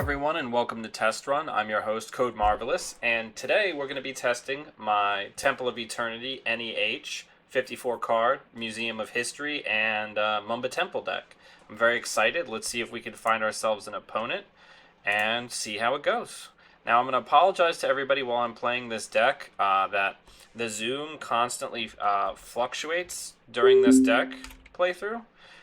everyone, and welcome to Test Run. I'm your host, Code Marvelous, and today we're going to be testing my Temple of Eternity NEH 54 card Museum of History and Mumba Temple deck. I'm very excited. Let's see if we can find ourselves an opponent and see how it goes. Now, I'm going to apologize to everybody while I'm playing this deck that the zoom constantly fluctuates during this deck playthrough.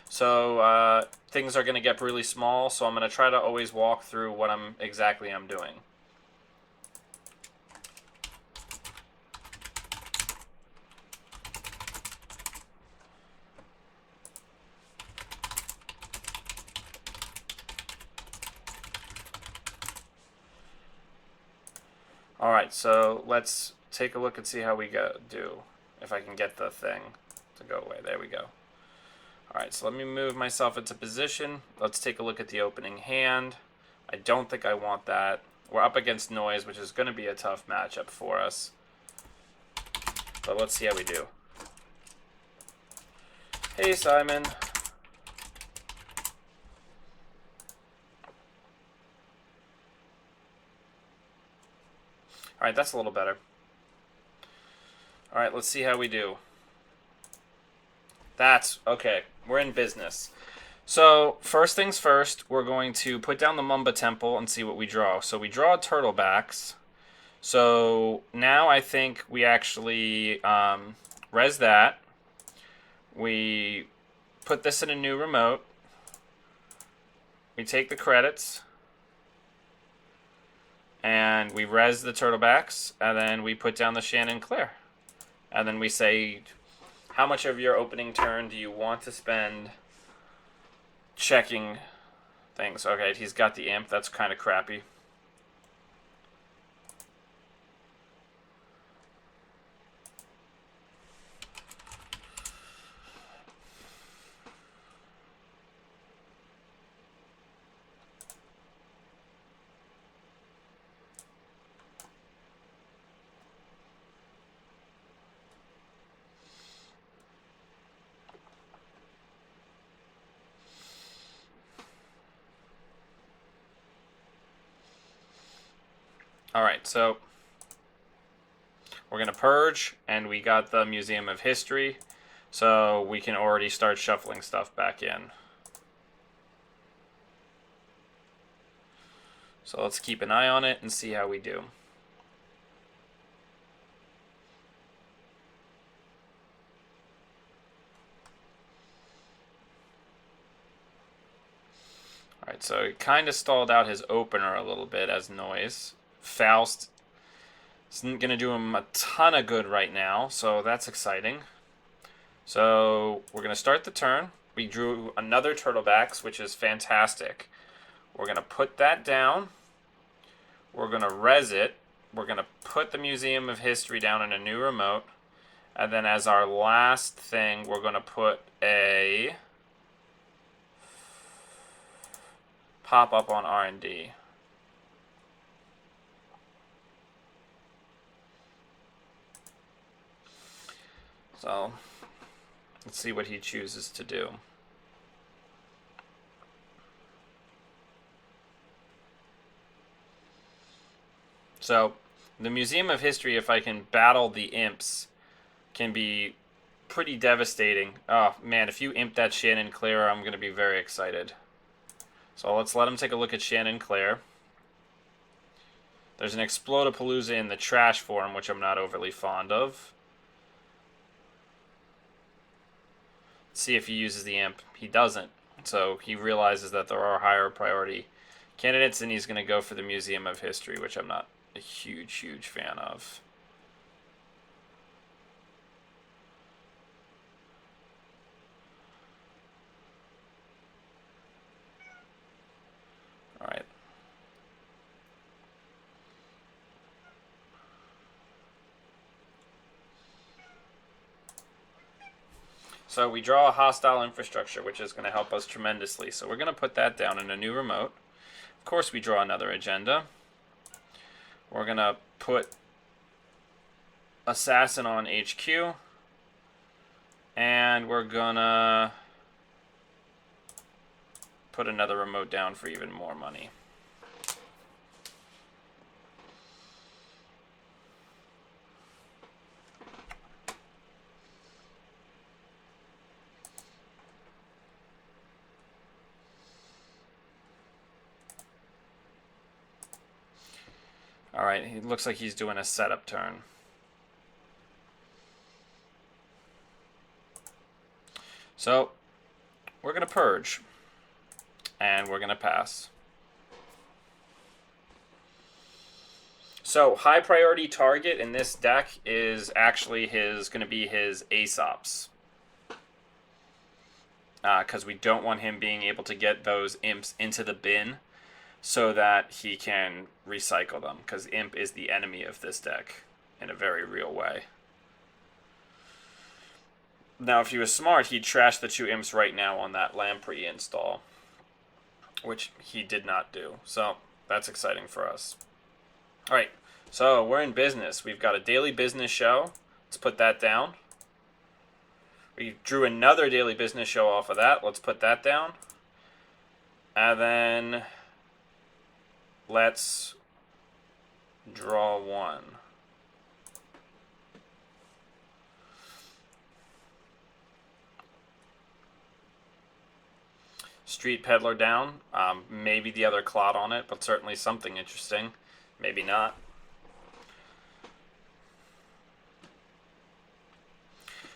So things are going to get really small, so I'm going to try to always walk through what I'm doing. Alright, so let's take a look and see how we do. If I can get the thing to go away. There we go. Alright, so let me move myself into position. Let's take a look at the opening hand. I don't think I want that. We're up against Noise, which is going to be a tough matchup for us. But let's see how we do. Hey, Simon. Alright, that's a little better. Alright, let's see how we do. That's okay. We're in business. So, first things first, we're going to put down the Mumba Temple and see what we draw. So we draw Turtlebacks. So now I think we actually res that. We put this in a new remote. We take the credits. And we res the Turtlebacks. And then we put down the Shannon Claire. And then we say, how much of your opening turn do you want to spend checking things? Okay, he's got the imp. That's kind of crappy. Alright, so we're going to purge, and we got the Museum of History, so we can already start shuffling stuff back in. So let's keep an eye on it and see how we do. Alright, so he kind of stalled out his opener a little bit as Noise. Faust isn't going to do him a ton of good right now, so that's exciting. So we're going to start the turn. We drew another Turtlebacks, which is fantastic. We're going to put that down. We're going to res it. We're going to put the Museum of History down in a new remote. And then as our last thing, we're going to put a pop-up on R&D. So, let's see what he chooses to do. So, the Museum of History, if I can battle the imps, can be pretty devastating. Oh, man, if you imp that Shannon Claire, I'm going to be very excited. So, let's let him take a look at Shannon Claire. There's an Explodapalooza in the trash form, which I'm not overly fond of. See if he uses the imp. He doesn't. So he realizes that there are higher priority candidates, and he's going to go for the Museum of History, which I'm not a huge fan of. All right. So we draw a hostile infrastructure, which is going to help us tremendously. So we're going to put that down in a new remote. Of course, we draw another agenda. We're going to put Assassin on HQ. And we're going to put another remote down for even more money. Alright, he looks like he's doing a setup turn. So, we're going to purge. And we're going to pass. So, high priority target in this deck is actually going to be his Aesops. Because we don't want him being able to get those imps into the bin so that he can recycle them. Because imp is the enemy of this deck in a very real way. Now, if he was smart, he'd trash the 2 imps right now on that Lamprey install, which he did not do. So, that's exciting for us. Alright, so we're in business. We've got a daily business show. Let's put that down. We drew another daily business show off of that. Let's put that down. And then let's draw one. Street Peddler down. Maybe the other clot on it, but certainly something interesting. Maybe not.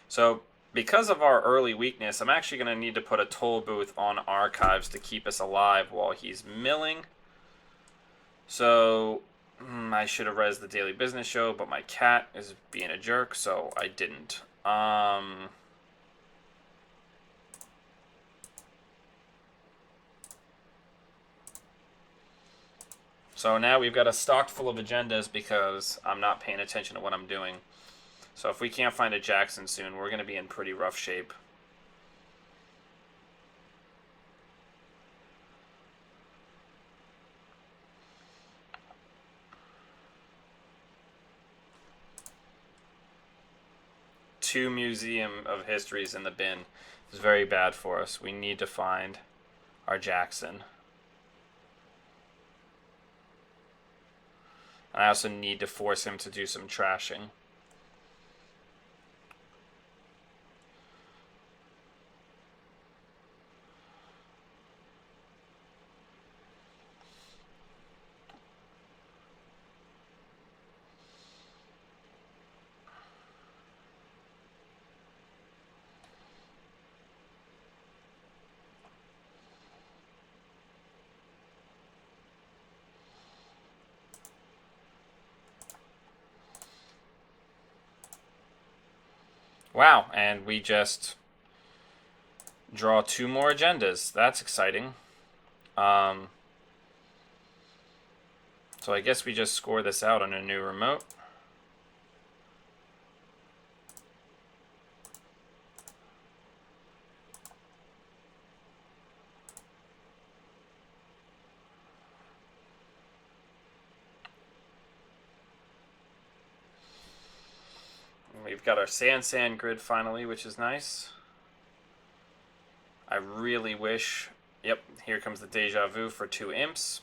So, because of our early weakness, I'm actually going to need to put a toll booth on archives to keep us alive while he's milling. So, I should have rezzed the daily business show, but my cat is being a jerk, so I didn't. So now we've got a stock full of agendas because I'm not paying attention to what I'm doing. So if we can't find a Jackson soon, we're going to be in pretty rough shape. Two Museum of Histories in the bin is very bad for us. We need to find our Jackson. And I also need to force him to do some trashing. Wow, and we just draw 2 more agendas. That's exciting. So I guess we just score this out on a new remote. We've got our Sand grid finally, which is nice. I really wish... Yep, here comes the Deja Vu for 2 imps.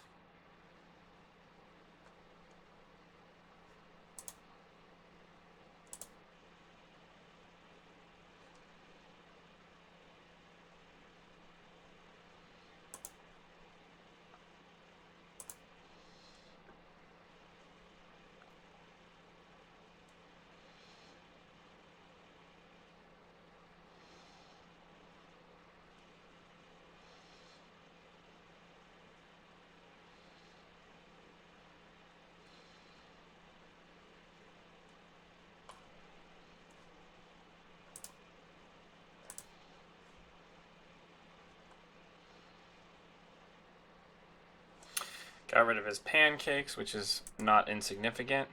Got rid of his pancakes, which is not insignificant.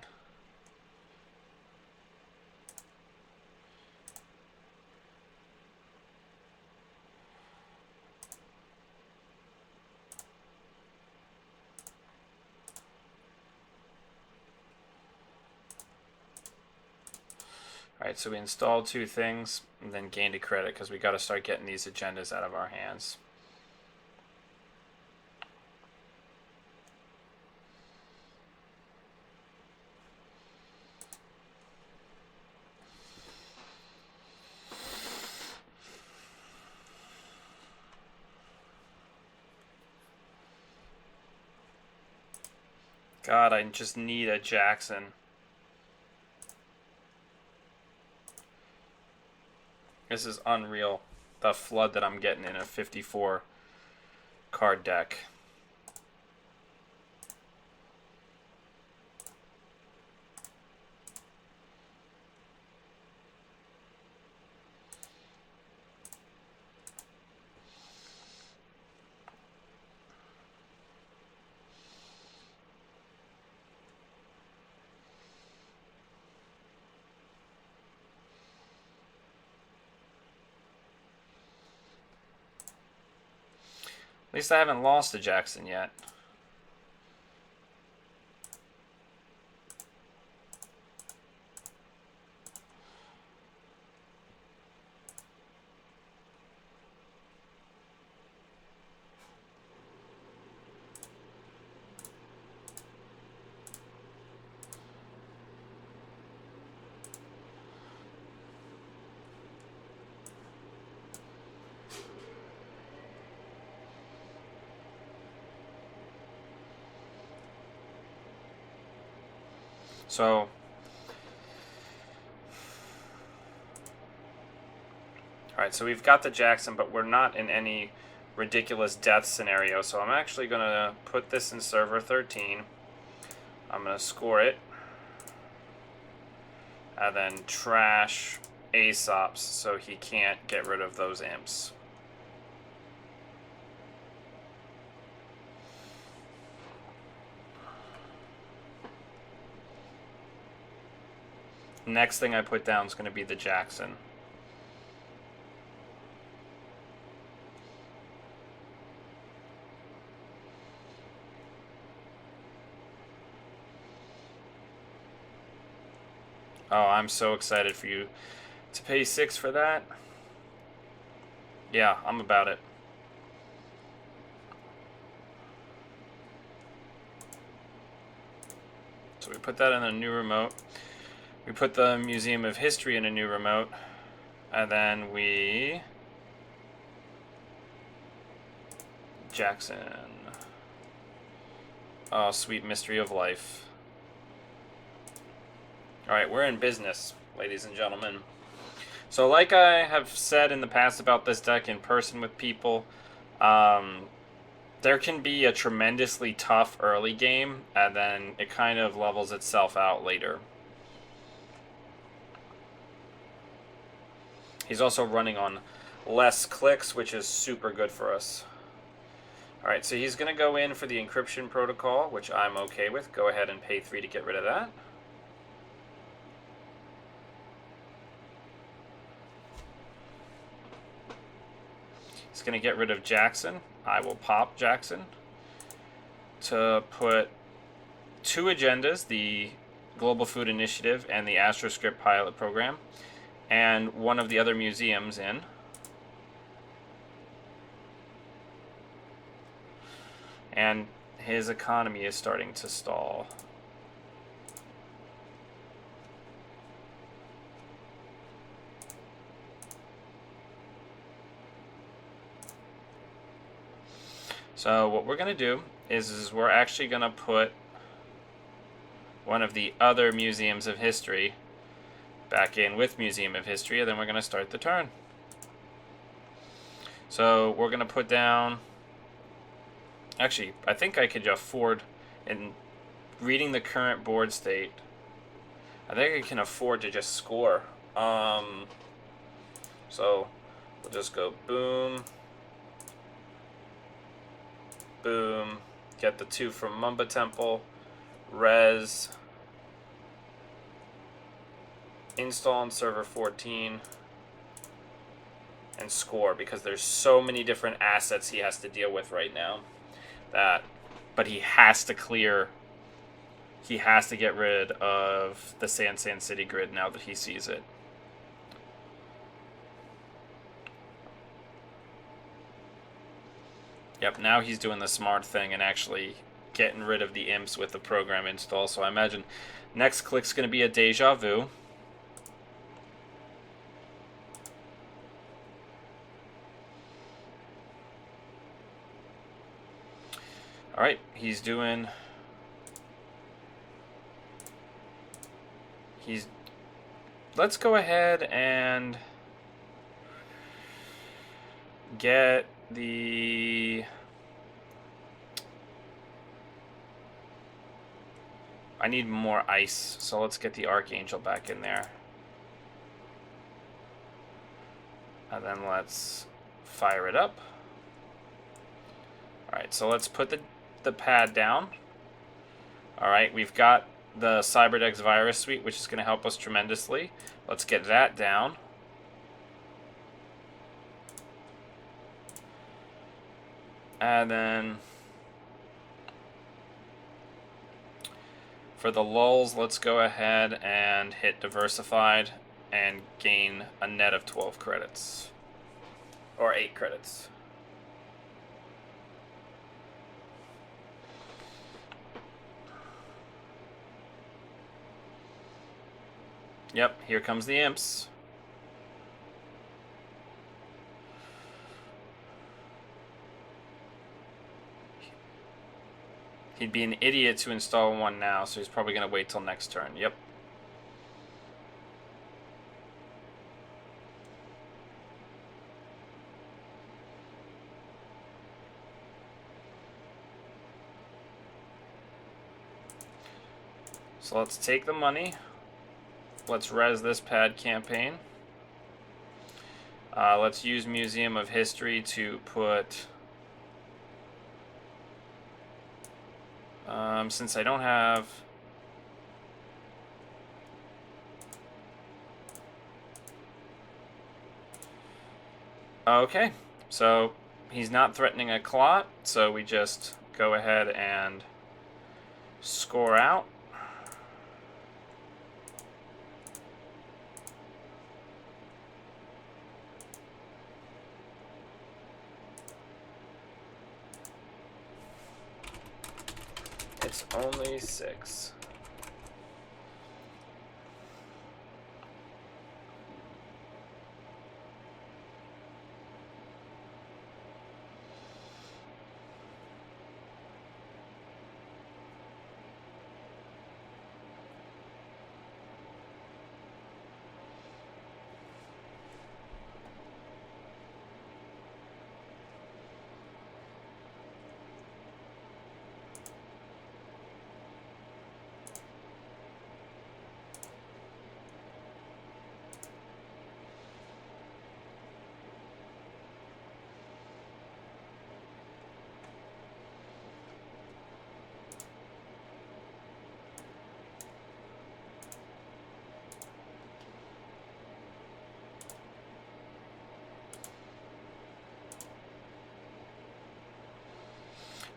Alright, so we installed 2 things and then gained a credit because we got to start getting these agendas out of our hands. God, I just need a Jackson. This is unreal. The flood that I'm getting in a 54 card deck. At least I haven't lost a Jackson yet. So, alright, so we've got the Jackson, but we're not in any ridiculous death scenario. So I'm actually going to put this in server 13. I'm going to score it. And then trash Aesop's so he can't get rid of those imps. Next thing I put down is going to be the Jackson. Oh, I'm so excited for you to pay 6 for that. Yeah, I'm about it. So we put that in a new remote. We put the Museum of History in a new remote. And then we... Jackson. Oh, sweet mystery of life. Alright, we're in business, ladies and gentlemen. So like I have said in the past about this deck in person with people, there can be a tremendously tough early game, and then it kind of levels itself out later. He's also running on less clicks, which is super good for us. Alright, so he's going to go in for the encryption protocol, which I'm okay with. Go ahead and pay 3 to get rid of that. He's going to get rid of Jackson. I will pop Jackson to put 2 agendas, the Global Food Initiative and the AstroScript pilot program, and one of the other museums in. And his economy is starting to stall. So what we're going to do is we're actually going to put one of the other museums of history back in with Museum of History, and then we're going to start the turn. So we're going to put down... Actually, I think I could afford, in reading the current board state, I think I can afford to just score. So we'll just go boom, boom, get the 2 from Mumba Temple, res, install on server 14, and score, because there's so many different assets he has to deal with right now. But he has to clear, he has to get rid of the San City grid now that he sees it. Yep, now he's doing the smart thing and actually getting rid of the imps with the program install. So I imagine next click's going to be a deja vu. Alright, he's doing he's... Let's go ahead and get the... I need more ice, so let's get the Archangel back in there. And then let's fire it up. Alright, so let's put the pad down. Alright, we've got the Cyberdex Virus Suite, which is going to help us tremendously. Let's get that down. And then for the lulls, let's go ahead and hit Diversified and gain a net of 12 credits. Or 8 credits. Yep, here comes the imps. He'd be an idiot to install one now, so he's probably going to wait till next turn. Yep. So let's take the money. Let's res this pad campaign. Let's use Museum of History to put... since I don't have... Okay, so he's not threatening a clot, so we just go ahead and score out. It's only 6.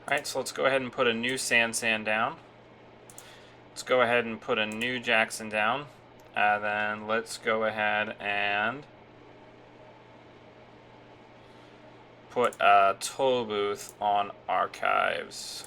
Alright, so let's go ahead and put a new Sand down. Let's go ahead and put a new Jackson down. And then let's go ahead and put a toll booth on Archives.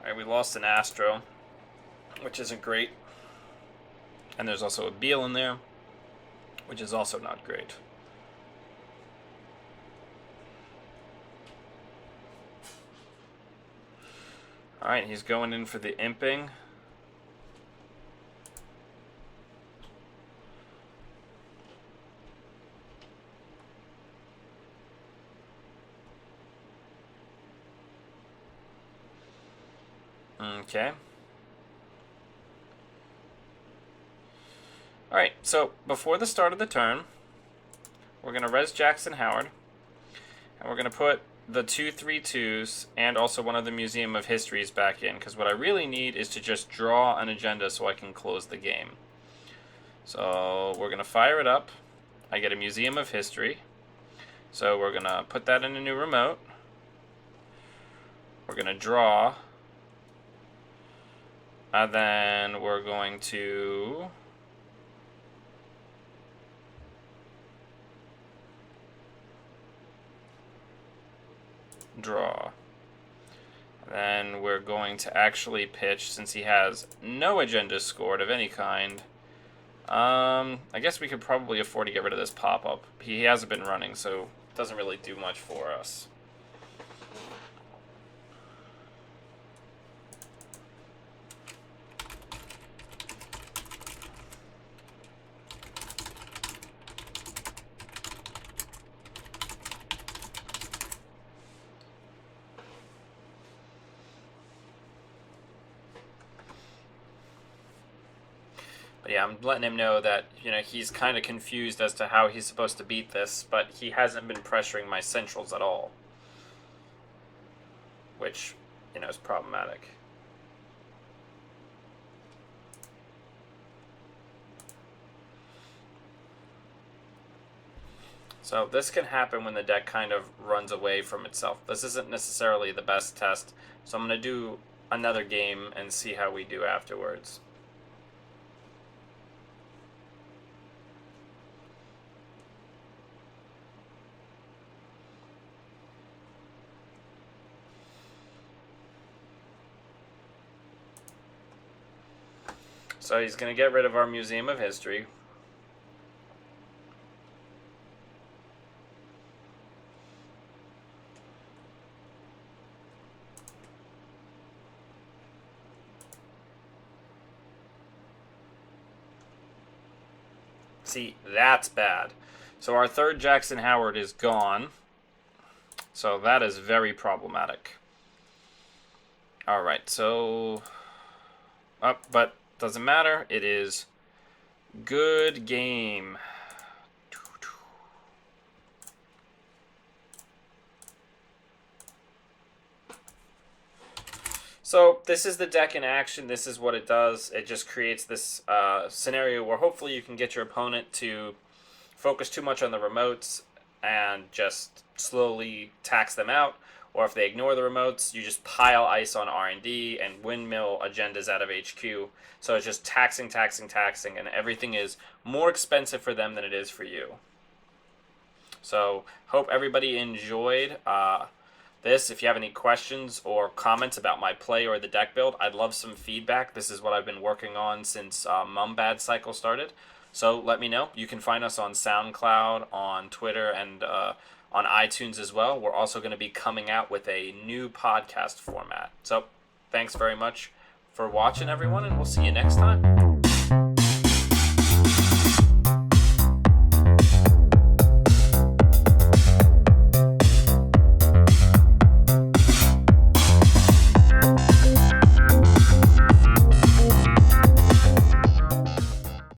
Alright, we lost an Astro, which isn't great. And there's also a Beal in there, which is also not great. Alright, he's going in for the imping. Okay. Alright, so before the start of the turn, we're going to res Jackson Howard, and we're going to put the 2/3/2s and also one of the Museum of Histories back in, because what I really need is to just draw an agenda so I can close the game. So we're going to fire it up. I get a Museum of History. So we're going to put that in a new remote. We're going to draw. And then we're going to draw. Then we're going to actually pitch, since he has no agenda scored of any kind. I guess we could probably afford to get rid of this pop-up. He hasn't been running, so it doesn't really do much for us. But yeah, I'm letting him know that, he's kind of confused as to how he's supposed to beat this, but he hasn't been pressuring my centrals at all. Which, is problematic. So this can happen when the deck kind of runs away from itself. This isn't necessarily the best test, so I'm going to do another game and see how we do afterwards. So he's going to get rid of our Museum of History. See, that's bad. So our third Jackson Howard is gone. So that is very problematic. Alright, so... but doesn't matter. It is good game. So this is the deck in action. This is what it does. It just creates this scenario where hopefully you can get your opponent to focus too much on the remotes and just slowly tax them out. Or if they ignore the remotes, you just pile ice on R&D and windmill agendas out of HQ. So it's just taxing, and everything is more expensive for them than it is for you. So hope everybody enjoyed this. If you have any questions or comments about my play or the deck build, I'd love some feedback. This is what I've been working on since Mumbad cycle started. So let me know. You can find us on SoundCloud, on Twitter, and on iTunes as well. We're also going to be coming out with a new podcast format. So thanks very much for watching, everyone, and we'll see you next time.